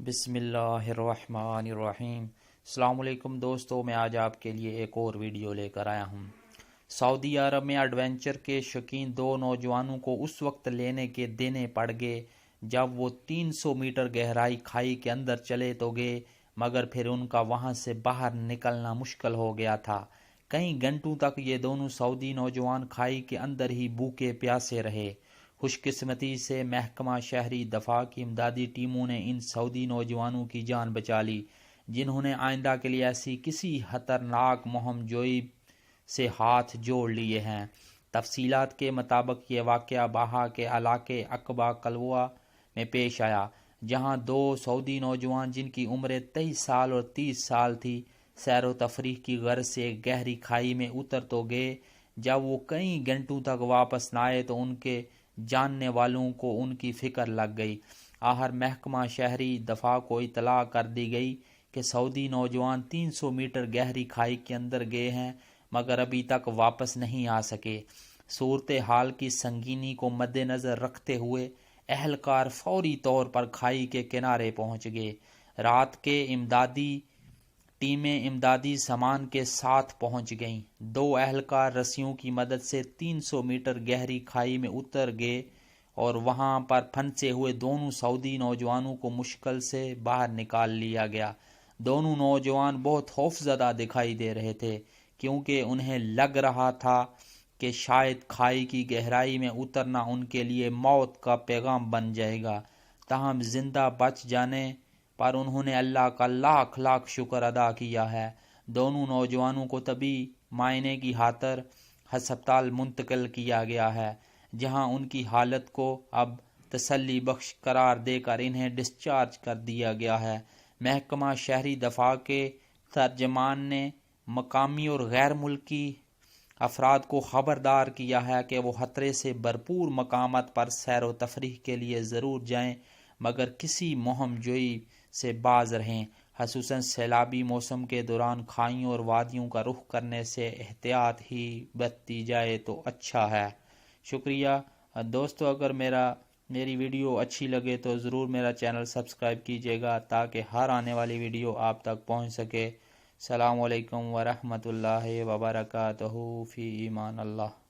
بسم اللہ الرحمن الرحیم۔ السلام علیکم دوستو، میں آج آپ کے لیے ایک اور ویڈیو لے کر آیا ہوں۔ سعودی عرب میں ایڈونچر کے شوقین دو نوجوانوں کو اس وقت لینے کے دینے پڑ گئے جب وہ 300 میٹر گہرائی کھائی کے اندر چلے تو گئے، مگر پھر ان کا وہاں سے باہر نکلنا مشکل ہو گیا تھا۔ کئی گھنٹوں تک یہ دونوں سعودی نوجوان کھائی کے اندر ہی بھوکے پیاسے رہے۔ خوش قسمتی سے محکمہ شہری دفاع کی امدادی ٹیموں نے ان سعودی نوجوانوں کی جان بچا لی، جنہوں نے آئندہ کے لیے ایسی کسی خطرناک مہم جوئی سے ہاتھ جوڑ لیے ہیں۔ تفصیلات کے مطابق یہ واقعہ باہا کے علاقے عقبہ کلوا میں پیش آیا، جہاں دو سعودی نوجوان جن کی عمریں 23 سال اور 30 سال تھی، سیر و تفریح کی غرض سے گہری کھائی میں اتر تو گئے۔ جب وہ کئی گھنٹوں تک واپس نہ آئے تو ان کے جاننے والوں کو ان کی فکر لگ گئی۔ آخر محکمہ شہری دفاع کو اطلاع کر دی گئی کہ سعودی نوجوان 300 میٹر گہری کھائی کے اندر گئے ہیں، مگر ابھی تک واپس نہیں آ سکے۔ صورتحال کی سنگینی کو مد نظر رکھتے ہوئے اہلکار فوری طور پر کھائی کے کنارے پہنچ گئے۔ رات کے امدادی ٹیمیں امدادی سامان کے ساتھ پہنچ گئیں۔ دو اہلکار رسیوں کی مدد سے 300 میٹر گہری کھائی میں اتر گئے اور وہاں پر پھنسے ہوئے دونوں سعودی نوجوانوں کو مشکل سے باہر نکال لیا گیا۔ دونوں نوجوان بہت خوفزدہ دکھائی دے رہے تھے، کیونکہ انہیں لگ رہا تھا کہ شاید کھائی کی گہرائی میں اترنا ان کے لیے موت کا پیغام بن جائے گا۔ تاہم زندہ بچ جانے پر انہوں نے اللہ کا لاکھ لاکھ شکر ادا کیا ہے۔ دونوں نوجوانوں کو طبی معائنے کی خاطر ہسپتال منتقل کیا گیا ہے، جہاں ان کی حالت کو اب تسلی بخش قرار دے کر انہیں ڈسچارج کر دیا گیا ہے۔ محکمہ شہری دفاع کے ترجمان نے مقامی اور غیر ملکی افراد کو خبردار کیا ہے کہ وہ خطرے سے بھرپور مقامات پر سیر و تفریح کے لیے ضرور جائیں، مگر کسی مہم جوئی سے باز رہیں۔ خصوصاً سیلابی موسم کے دوران کھائیوں اور وادیوں کا رخ کرنے سے احتیاط ہی برتی جائے تو اچھا ہے۔ شکریہ دوستو، اگر میری ویڈیو اچھی لگے تو ضرور میرا چینل سبسکرائب کیجیے گا تاکہ ہر آنے والی ویڈیو آپ تک پہنچ سکے۔ السلام علیکم ورحمۃ اللہ وبرکاتہ، فی امان اللہ۔